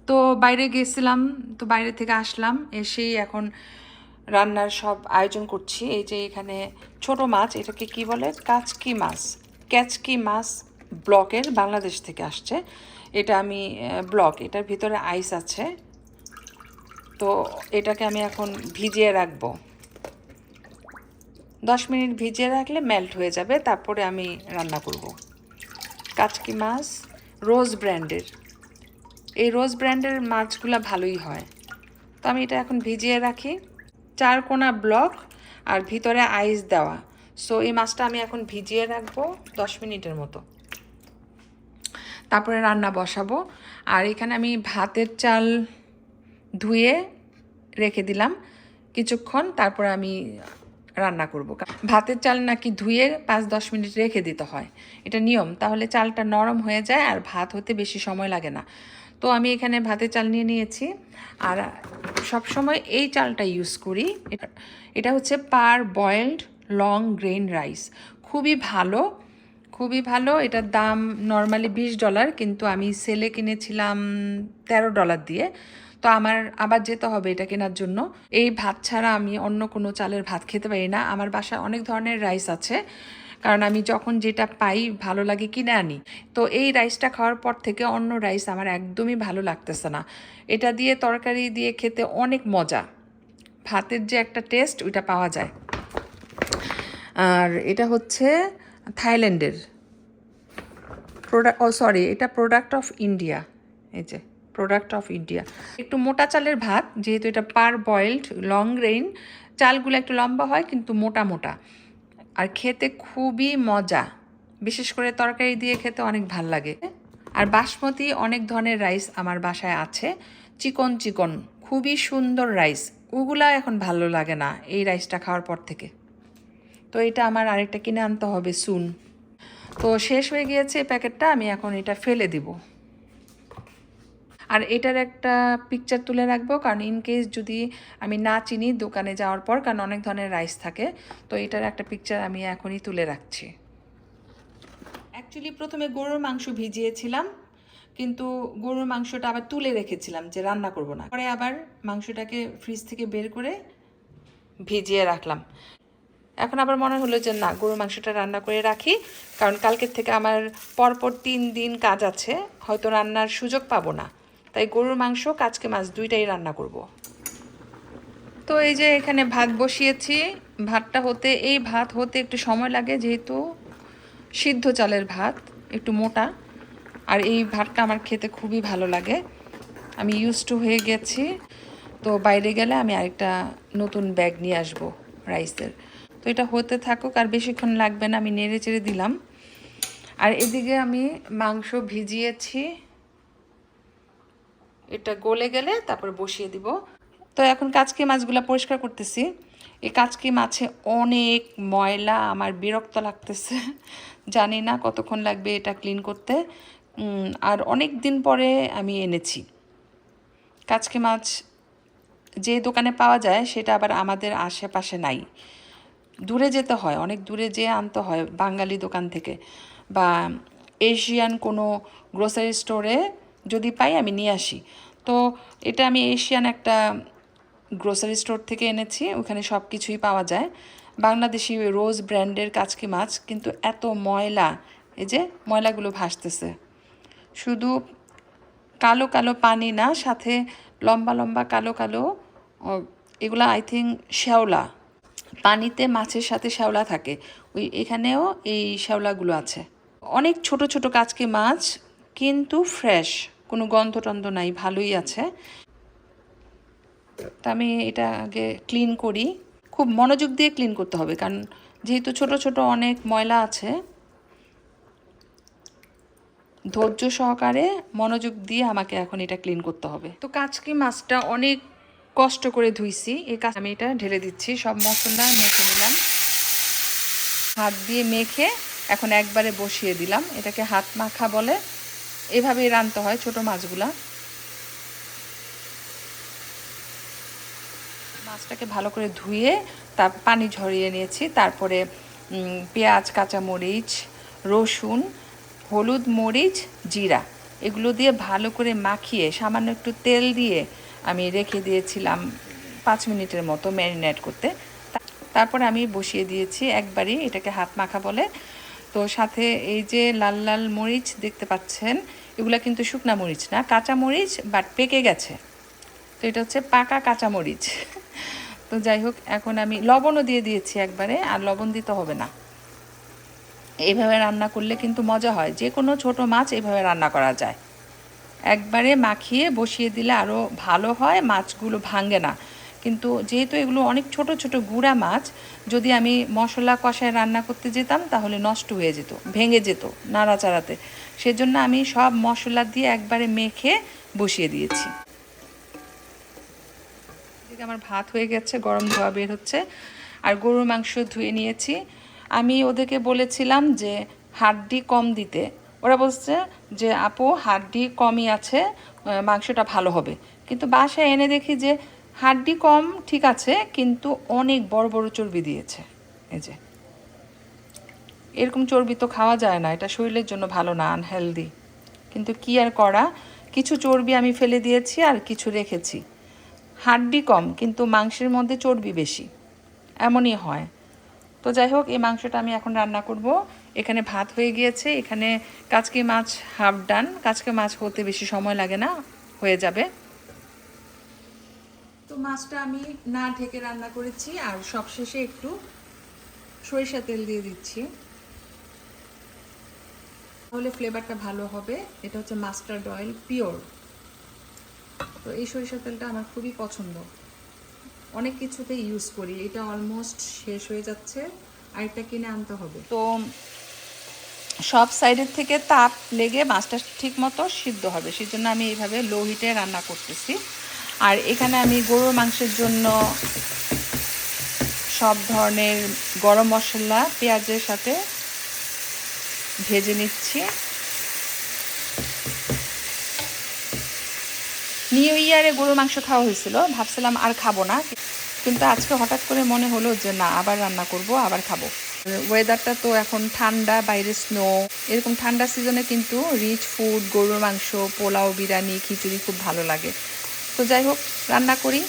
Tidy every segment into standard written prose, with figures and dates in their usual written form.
তো বাইরে গেছিলাম, তো বাইরে থেকে আসলাম, এসেই এখন রান্নার সব আয়োজন করছি। এই যে এখানে ছোট মাছ, এটাকে কি বলে, কাচকি মাছ, ক্যাচকি মাছ, ব্লকের, বাংলাদেশ থেকে আসছে। এটা আমি ব্লক, এটার ভিতরে আইস আছে। তো এটাকে আমি এখন ভিজিয়ে রাখবো, 10 মিনিট ভিজিয়ে রাখলে মেল্ট হয়ে যাবে, তারপরে আমি রান্না করব। কাচকি মাছ রোজ ব্র্যান্ডের, এই রোজ ব্র্যান্ডের মাছগুলো ভালোই হয়। তো আমি এটা এখন ভিজিয়ে রাখি, 4 কোনা ব্লক আর ভিতরে আইস দেওয়া। সো এই মাছটা আমি এখন ভিজিয়ে রাখবো 10 মিনিটের মতো, তারপরে রান্না বসাবো। আর এখানে আমি ভাতের চাল ধুয়ে রেখে দিলাম কিছুক্ষণ, তারপরে আমি রান্না করব। ভাতের চাল নাকি ধুয়ে 5-10 মিনিট রেখে দিতে হয়, এটা নিয়ম, তাহলে চালটা নরম হয়ে যায় আর ভাত হতে বেশি সময় লাগে না। তো আমি এখানে ভাতের চাল নিয়ে নিয়েছি, আর সব সময় এই চালটা ইউজ করি। এটা হচ্ছে পার বয়েলড লং গ্রেন রাইস, খুবই ভালো, খুবই ভালো। এটার দাম নর্মালি $20, কিন্তু আমি সেলে কিনেছিলাম $13 দিয়ে। তো আমার আবার যেতে হবে এটা কেনার জন্য। এই ভাত ছাড়া আমি অন্য কোনো চালের ভাত খেতে পারি না। আমার বাসায় অনেক ধরনের রাইস আছে, কারণ আমি যখন যেটা পাই ভালো লাগে কিনে আনি। তো এই রাইসটা খাওয়ার পর থেকে অন্য রাইস আমার একদমই ভালো লাগতেছে না। এটা দিয়ে তরকারি দিয়ে খেতে অনেক মজা, ভাতের যে একটা টেস্ট ওইটা পাওয়া যায়। আর এটা হচ্ছে থাইল্যান্ডের প্রোডাক্ট, সরি, এটা প্রোডাক্ট অফ ইন্ডিয়া। এই যে প্রোডাক্ট অফ ইন্ডিয়া। একটু মোটা চালের ভাত, যেহেতু এটা পার বয়েলড লং গ্রেইন, চালগুলো একটু লম্বা হয় কিন্তু মোটা মোটা, আর খেতে খুবই মজা, বিশেষ করে তরকারি দিয়ে খেতে অনেক ভাল লাগে। আর বাসমতি অনেক ধরনের রাইস আমার বাসায় আছে, চিকন চিকন, খুবই সুন্দর রাইস, ওগুলা এখন ভালো লাগে না এই রাইসটা খাওয়ার পর থেকে। তো এটা আমার আরেকটা কিনে আনতে হবে সুন। তো শেষ হয়ে গিয়েছে প্যাকেটটা, আমি এখন এটা ফেলে দিব। আর এটার একটা পিকচার তুলে রাখবো, কারণ ইন কেস যদি আমি না চিনি দোকানে যাওয়ার পর, কারণ অনেক ধরনের রাইস থাকে, তো এটার একটা পিকচার আমি এখনই তুলে রাখছি। অ্যাকচুয়ালি প্রথমে গরুর মাংস ভিজিয়েছিলাম, কিন্তু গরুর মাংসটা আবার তুলে রেখেছিলাম যে রান্না করব না, পরে আবার মাংসটাকে ফ্রিজ থেকে বের করে ভিজিয়ে রাখলাম। এখন আবার মনে হলো যে না, গরুর মাংসটা রান্না করে রাখি, কারণ কালকের থেকে আমার পরপর 3 দিন কাজ আছে, হয়তো রান্নার সুযোগ পাবো না, তাই গরুর মাংস কাচকে মাছ দুইটাই রান্না করব। তো এই যে এখানে ভাত বসিয়েছি, ভাতটা হতে, এই ভাত হতে একটু সময় লাগে, যেহেতু সিদ্ধ চালের ভাত, একটু মোটা, আর এই ভাতটা আমার খেতে খুবই ভালো লাগে, আমি ইউজ টু হয়ে গেছি। তো বাইরে গেলে আমি আরেকটা নতুন ব্যাগ নিয়ে আসবো রাইসের। তো এটা হতে থাকুক, আর বেশিক্ষণ লাগবে না, আমি নেড়ে চেড়ে দিলাম। আর এদিকে আমি মাংস ভিজিয়েছি, এটা গলে গেলে তারপর বসিয়ে দিব। তো এখন কাচকি মাছগুলো পরিষ্কার করতেছি। এই কাচকি মাছে অনেক ময়লা, আমার বিরক্ত লাগতেছে, জানি না কতক্ষণ লাগবে এটা ক্লিন করতে। আর অনেক দিন পরে আমি এনেছি কাচকি মাছ, যে দোকানে পাওয়া যায় সেটা আবার আমাদের আশেপাশে নাই, দূরে যেতে হয়, অনেক দূরে যেয়ে আনতে হয় বাঙালি দোকান থেকে, বা এশিয়ান কোনো গ্রোসারি স্টোরে যদি পাই আমি নিয়ে আসি। তো এটা আমি এশিয়ান একটা গ্রোসারি স্টোর থেকে এনেছি, ওখানে সব কিছুই পাওয়া যায়। বাংলাদেশি রোজ ব্র্যান্ডের কাচকি মাছ, কিন্তু এত ময়লা, এই যে ময়লাগুলো ভাসতেছে, শুধু কালো কালো পানি না, সাথে লম্বা লম্বা কালো কালো, এগুলা আই থিঙ্ক শ্যাওলা, পানিতে মাছের সাথে শ্যাওলা থাকে, ওই এখানেও এই শ্যাওলাগুলো আছে। অনেক ছোট ছোট কাচকি মাছ, কিন্তু ফ্রেশ, কোনো গন্ধ টন্ধ নাই, ভালোই আছে। তা আমি এটা আগে ক্লিন করি, খুব মনোযোগ দিয়ে ক্লিন করতে হবে, কারণ যেহেতু ছোট ছোট অনেক ময়লা আছে, ধৈর্য সহকারে মনোযোগ দিয়ে আমাকে এখন এটা ক্লিন করতে হবে। তো কাচকি মাছটা অনেক কষ্ট করে ধুইছি, এই কাজ আমি এটা ঢেলে দিচ্ছি, সব মশলা মেখে নিলাম, হাত দিয়ে মেখে এখন একবারে বসিয়ে দিলাম। এটাকে হাত মাখা বলে, এভাবেই রানতে হয় ছোট মাছগুলা। মাছটাকে ভালো করে ধুয়ে তার পানি ঝরিয়ে নিয়েছি, তারপরে পেঁয়াজ, কাঁচামরিচ, রসুন, হলুদ, মরিচ, জিরা এগুলো দিয়ে ভালো করে মাখিয়ে সামান্য একটু তেল দিয়ে আমি রেখে দিয়েছিলাম 5 মিনিটের মতো ম্যারিনেট করতে। তারপরে আমি বসিয়ে দিয়েছি একবারই, এটাকে হাত মাখা বলে। তো সাথে এই যে লাল লাল মরিচ দেখতে পাচ্ছেন, এগুলো কিন্তু শুকনা মরিচ না, কাঁচা মরিচ, বাট পেকে গেছে। তো এটা হচ্ছে পাকা কাঁচা মরিচ। তো যাই হোক, এখন আমি লবণও দিয়ে দিয়েছি একবারে, আর লবণ দিতে হবে না। এইভাবে রান্না করলে কিন্তু মজা হয়, যে কোনো ছোট মাছ এইভাবে রান্না করা যায়। একবারে মাখিয়ে বসিয়ে দিলে আরও ভালো হয়, মাছগুলো ভাঙে না। কিন্তু যেহেতু এগুলো অনেক ছোট ছোট গুঁড়া মাছ, যদি আমি মশলা কষায় রান্না করতে যেতাম তাহলে নষ্ট হয়ে যেত, ভেঙে যেত নাড়াচাড়াতে। সেজন্য আমি সব মশলা দিয়ে একবারে মেখে বসিয়ে দিয়েছি। এদিকে আমার ভাত হয়ে গেছে, গরম ধোয়া বের হচ্ছে। আর গরুর মাংস ধুয়ে নিয়েছি। আমি ওদেরকে বলেছিলাম যে হাড্ডি কম দিতে, ওরা বলছে যে আপু হাড্ডি কমই আছে, মাংসটা ভালো হবে। কিন্তু বাসায় এনে দেখি যে হাড্ডি কম ঠিক আছে, কিন্তু অনেক বড় বড় চর্বি দিয়েছে। এই যে এরকম চর্বি তো খাওয়া যায় না, এটা শরীরের জন্য ভালো না, আনহেলদি। কিন্তু কি আর করা, কিছু চর্বি আমি ফেলে দিয়েছি আর কিছু রেখেছি। হাড্ডি কম কিন্তু মাংসের মধ্যে চর্বি বেশি, এমনই হয়। তো যাই হোক, এই মাংসটা আমি এখন রান্না করব। এখানে ভাত হয়ে গিয়েছে, এখানে কাচকি মাছ হাফ ডান। কাচকি মাছ হতে বেশি সময় লাগে না, হয়ে যাবে। তো মাছটা আমি না ঢেকে রান্না করেছি, আর সবশেষে একটু সরিষা তেল দিয়ে দিচ্ছি, তাহলে ফ্লেভারটা ভালো হবে। এটা হচ্ছে মাস্টার্ড অয়েল পিওর। তো এই সরিষা তেলটা আমার খুবই পছন্দ, অনেক কিছুতে ইউজ করি। এটা অলমোস্ট শেষ হয়ে যাচ্ছে, আরেকটা কিনে আনতে হবে। তো সব সাইডের থেকে তাপ লেগে মাছটা ঠিক মতো সিদ্ধ হবে, সেজন্য আমি এইভাবে লো হিটে রান্না করতেছি। আর এখানে আমি গরুর মাংসের জন্য সব ধরনের গরম মশলা পেঁয়াজের সাথে ভেজে নিচ্ছি। নিউ ইয়ারে গরুর মাংস খাওয়া হয়েছিল, ভাবছিলাম আর খাবো না, কিন্তু আজকে হঠাৎ করে মনে হলো যে না, আবার রান্না করব, আবার খাবো। ওয়েদারটা তো এখন ঠান্ডা, বাইরে স্নো, এরকম ঠান্ডা সিজনে কিন্তু রিচ ফুড, গরুর মাংস, পোলাও, বিরিয়ানি, খিচুড়ি খুব ভালো লাগে। তো যাই হোক, রান্না করি।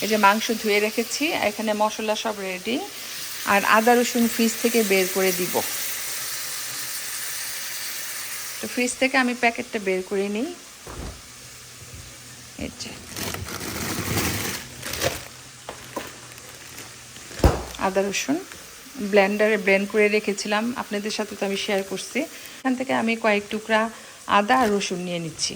এই যে মাংস ধুয়ে রেখেছি, এখানে মশলা সব রেডি। আর আদা রসুন ফ্রিজ থেকে বের করে দিব। তো ফ্রিজ থেকে আমি প্যাকেটটা বের করে নিই। এই যে আদা রসুন ব্লেন্ডারে ব্লেন্ড করে রেখেছিলাম, আপনাদের সাথে তো আমি শেয়ার করছি। এখান থেকে আমি কয়েক টুকরা আদা আর রসুন নিয়ে নিচ্ছি।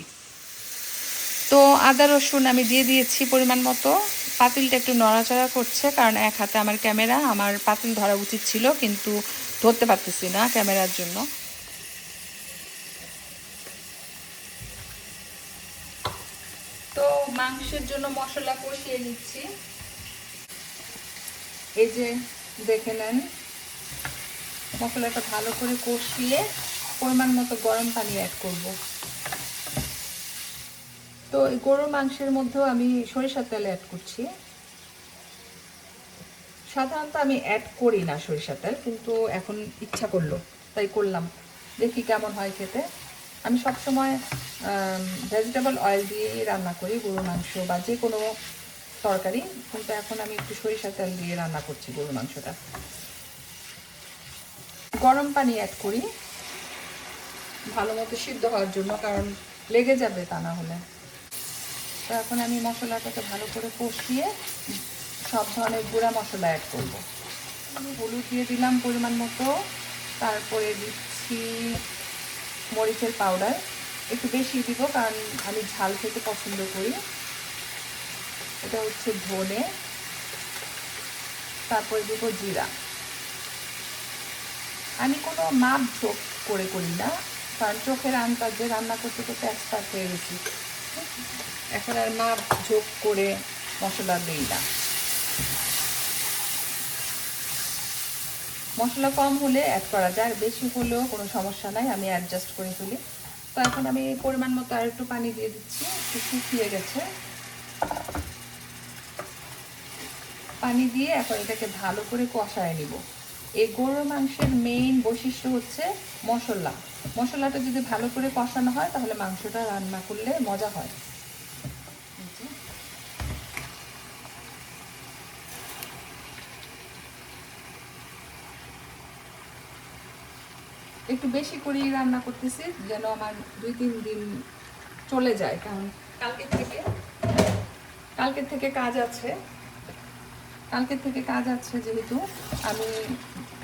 তো আদা রসুন আমি দিয়ে দিয়েছি পরিমাণ মতো। পাতিলটা একটু নড়াচড়া করছে, কারণ এক হাতে আমার ক্যামেরা, আমার পাতিল ধরা উচিত ছিল কিন্তু ধরতে পারতেছি না ক্যামেরার জন্য। তো মাংসের জন্য মশলা কষিয়ে নিচ্ছি। এই যে দেখে নেন, মশলাটা ভালো করে কষিয়ে পরিমাণ মতো গরম পানি অ্যাড করব। তো এই গরুর মাংসের মধ্যেও আমি সরিষার তেল অ্যাড করছি। সাধারণত আমি অ্যাড করি না সরিষার তেল, কিন্তু এখন ইচ্ছা করলো তাই করলাম, দেখি কেমন হয় খেতে। আমি সবসময় ভেজিটেবল অয়েল দিয়েই রান্না করি গরুর মাংস বা যে কোনো তরকারি, কিন্তু এখন আমি একটু সরিষার তেল দিয়ে রান্না করছি গরুর মাংসটা। গরম পানি অ্যাড করি ভালো মতো সিদ্ধ হওয়ার জন্য, কারণ লেগে যাবে তা না হলে। তো এখন আমি মশলাটাকে ভালো করে কষিয়ে সব ধরনের গুঁড়া মশলা অ্যাড করব। আমি হলুদ দিয়ে দিলাম পরিমাণ মতো, তারপরে দিচ্ছি মরিচের পাউডার, একটু বেশি দিব কারণ আমি ঝাল খেতে পছন্দ করি। এটা হচ্ছে ধনে, তারপরে দিব জিরা। আমি কোনো মাপ ঝোঁক করে করি না, কারণ চোখের আন্দাজে রান্না করতে করতে এক্সপার্ট হয়ে গেছি, এখন আর মাপ ঝোঁক করে মশলা দিই না। মশলা কম হলে অ্যাড করা যায়, বেশি হলেও কোনো সমস্যা নাই, আমি অ্যাডজাস্ট করে ফেলি। তো এখন আমি পরিমাণ মতো আর একটু পানি দিয়ে দিচ্ছি, একটু শুকিয়ে গেছে। পানি দিয়ে এখন এটাকে ভালো করে কষায় নিব। এই গরুর মাংসের মেইন বৈশিষ্ট্য হচ্ছে মশলা। মশলাটা যদি ভালো করে কষানো হয় তাহলে মাংসটা রান্না করলে মজা হয়। একটু বেশি করেই রান্না করতেছি যেন আমার 2-3 দিন চলে যায়, কারণ কালকে থেকে কাজ আছে। যেহেতু আমি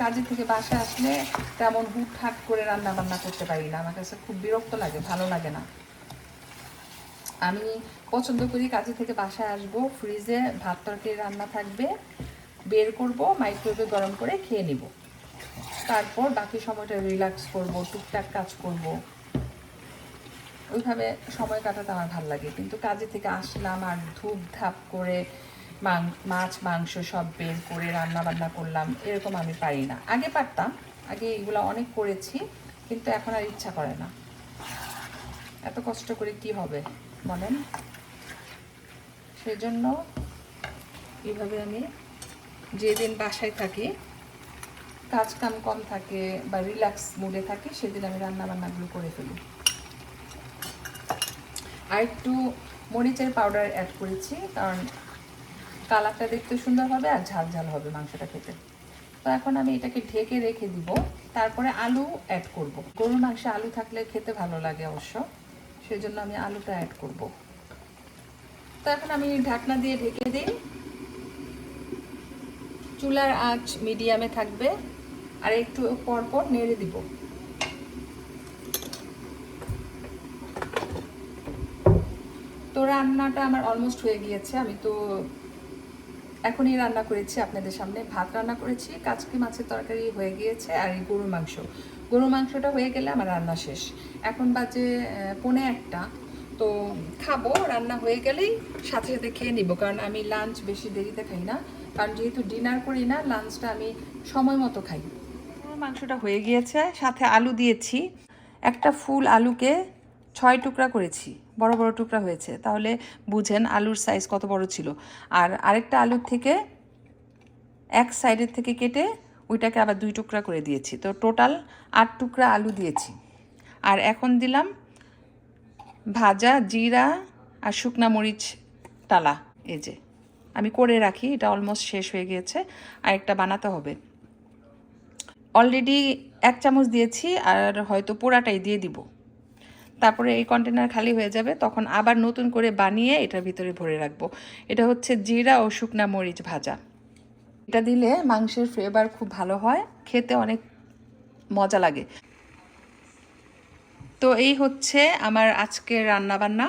কাজের থেকে বাসায় আসলে তেমন হুটহাট করে রান্না বান্না করতে পারি না, আমার কাছে খুব বিরক্ত লাগে, ভালো লাগে না। আমি পছন্দ করি কাজে থেকে বাসায় আসবো, ফ্রিজে ভাত তরকারি রান্না থাকবে, বের করব, মাইক্রোওয়েভে গরম করে খেয়ে নিব, তারপর বাকি সময়টা রিল্যাক্স করব, টুকটাক কাজ করব, ওইভাবে সময় কাটাতে আমার ভালো লাগে। কিন্তু কাজে থেকে আসলাম আর ধূপ ধাপ করে মাছ মাংস সব বের করে রান্না বান্না করলাম, এরকম আমি পারি না। আগে পারতাম, আগে এগুলো অনেক করেছি, কিন্তু এখন আর ইচ্ছা করে না। এত কষ্ট করে কি হবে বলেন? সেজন্য এইভাবে আমি যেদিন বাসায় থাকি, কাজ কাম কম থাকে বা রিল্যাক্স মুডে থাকি, সেদিন আমি রান্না বান্নাগুলো করে ফেলি। আর একটু মরিচের পাউডার অ্যাড করেছি, কারণ কালারটা দেখতে সুন্দর হবে আর ঝাল ঝাল হবে মাংসটা খেতে। তো এখন আমি এটাকে ঢেকে রেখে দিব, তারপরে আলু অ্যাড করব। গরুর মাংসে আলু থাকলে খেতে ভালো লাগে অবশ্য, সেজন্য আমি আলুটা অ্যাড করব। তো এখন আমি ঢাকনা দিয়ে ঢেকে দিই, চুলার আঁচ মিডিয়ামে থাকবে, আর একটু পরপর নেড়ে দিব। তো রান্নাটা আমার অলমোস্ট হয়ে গিয়েছে। আমি তো এখনই রান্না করেছি আপনাদের সামনে, ভাত রান্না করেছি, কাচকি মাছের তরকারি হয়ে গিয়েছে, আর এই গরুর মাংসটা হয়ে গেলে আমার রান্না শেষ। এখন বাজে 1:45। তো খাবো, রান্না হয়ে গেলেই সাথে সাথে খেয়ে নিব, কারণ আমি লাঞ্চ বেশি দেরিতে খাই না, কারণ যেহেতু ডিনার করি না, লাঞ্চটা আমি সময় মতো খাই। গরুর মাংসটা হয়ে গিয়েছে, সাথে আলু দিয়েছি। একটা ফুল আলুকে 6 টুকরা করেছি, বড় বড় টুকরা হয়েছে, তাহলে বুঝেন আলুর সাইজ কত বড় ছিল। আর আরেকটা আলুর থেকে এক সাইডের থেকে কেটে ওইটাকে আবার 2 টুকরা করে দিয়েছি, তো টোটাল 8 টুকরা আলু দিয়েছি। আর এখন দিলাম ভাজা জিরা আর শুকনা মরিচ টালা, এই যে আমি করে রাখি, এটা অলমোস্ট শেষ হয়ে গিয়েছে, আর একটা বানাতে হবে। অলরেডি 1 চামচ দিয়েছি, আর হয়তো পুরাটাই দিয়ে দিব। তারপরে এই কন্টেনার খালি হয়ে যাবে, তখন আবার নতুন করে বানিয়ে এটার ভিতরে ভরে রাখবো। এটা হচ্ছে জিরা ও শুকনা মরিচ ভাজা, এটা দিলে মাংসের ফ্লেভার খুব ভালো হয়, খেতে অনেক মজা লাগে। তো এই হচ্ছে আমার আজকের রান্নাবান্না।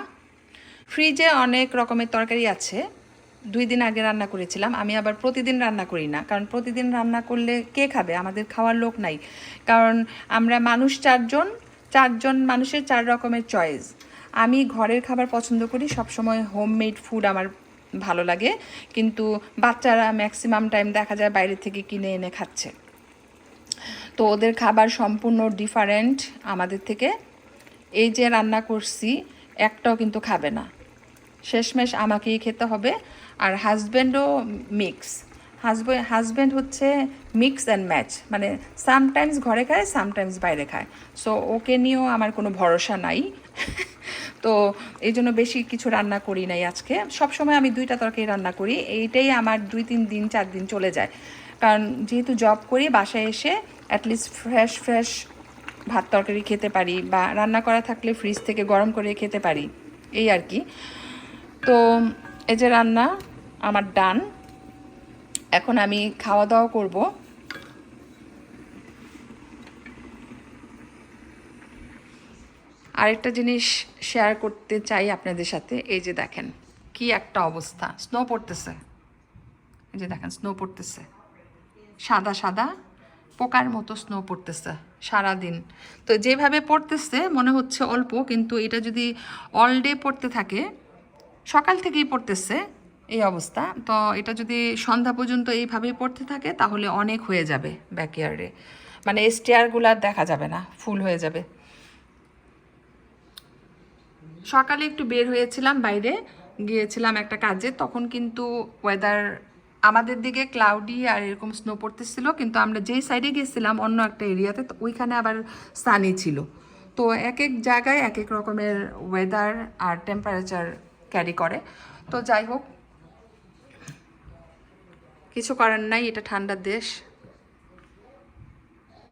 ফ্রিজে অনেক রকমের তরকারি আছে, 2 দিন আগে রান্না করেছিলাম। আমি আবার প্রতিদিন রান্না করি না, কারণ প্রতিদিন রান্না করলে কে খাবে, আমাদের খাওয়ার লোক নাই। কারণ আমরা মানুষ 4 জন মানুষের 4 রকমের চয়েস। আমি ঘরের খাবার পছন্দ করি, সবসময় হোমমেড ফুড আমার ভালো লাগে, কিন্তু বাচ্চারা ম্যাক্সিমাম টাইম দেখা যায় বাইরে থেকে কিনে এনে খাচ্ছে, তো ওদের খাবার সম্পূর্ণ ডিফারেন্ট আমাদের থেকে। এই যে রান্না করছি একটাও কিন্তু খাবে না, শেষমেশ আমাকেই খেতে হবে। আর হাজব্যান্ডও মিক্স, হাজব্যান্ড হচ্ছে মিক্স অ্যান্ড ম্যাচ, মানে সামটাইমস ঘরে খায়, সামটাইমস বাইরে খায়। সো ওকে নিয়েও আমার কোনো ভরসা নাই। তো এই জন্য বেশি কিছু রান্না করি নাই আজকে। সবসময় আমি 2টা তরকারি রান্না করি, এইটাই আমার 2-3 দিন 4 দিন চলে যায়, কারণ যেহেতু জব করি, বাসায় এসে অ্যাটলিস্ট ফ্রেশ ভাত তরকারি খেতে পারি, বা রান্না করা থাকলে ফ্রিজ থেকে গরম করে খেতে পারি, এই আর কি। তো এই যে রান্না আমার ডান, এখন আমি খাওয়া দাওয়া করব। আরেকটা জিনিস শেয়ার করতে চাই আপনাদের সাথে, এই যে দেখেন কি একটা অবস্থা, স্নো পড়তেছে, এই যে দেখেন স্নো পড়তেছে, সাদা সাদা পোকার মতো স্নো পড়তেছে সারাদিন। তো যেভাবে পড়তেছে মনে হচ্ছে অল্প, কিন্তু এটা যদি অল ডে পড়তে থাকে, সকাল থেকেই পড়তেছে এই অবস্থা, তো এটা যদি সন্ধ্যা পর্যন্ত এইভাবেই পড়তে থাকে তাহলে অনেক হয়ে যাবে ব্যাকইয়ার্ডে, মানে স্টেয়ারগুলো আর দেখা যাবে না, ফুল হয়ে যাবে। সকালে একটু বের হয়েছিলাম, বাইরে গিয়েছিলাম একটা কাজে, তখন কিন্তু ওয়েদার আমাদের দিকে ক্লাউডি আর এরকম স্নো পড়তেছিল, কিন্তু আমরা যেই সাইডে গেছিলাম অন্য একটা এরিয়াতে, তো ওইখানে আবার সানি ছিল। তো এক এক জায়গায় এক এক রকমের ওয়েদার আর টেম্পারেচার ক্যারি করে। তো যাই হোক, কিছু করার নাই, এটা ঠান্ডার দেশ।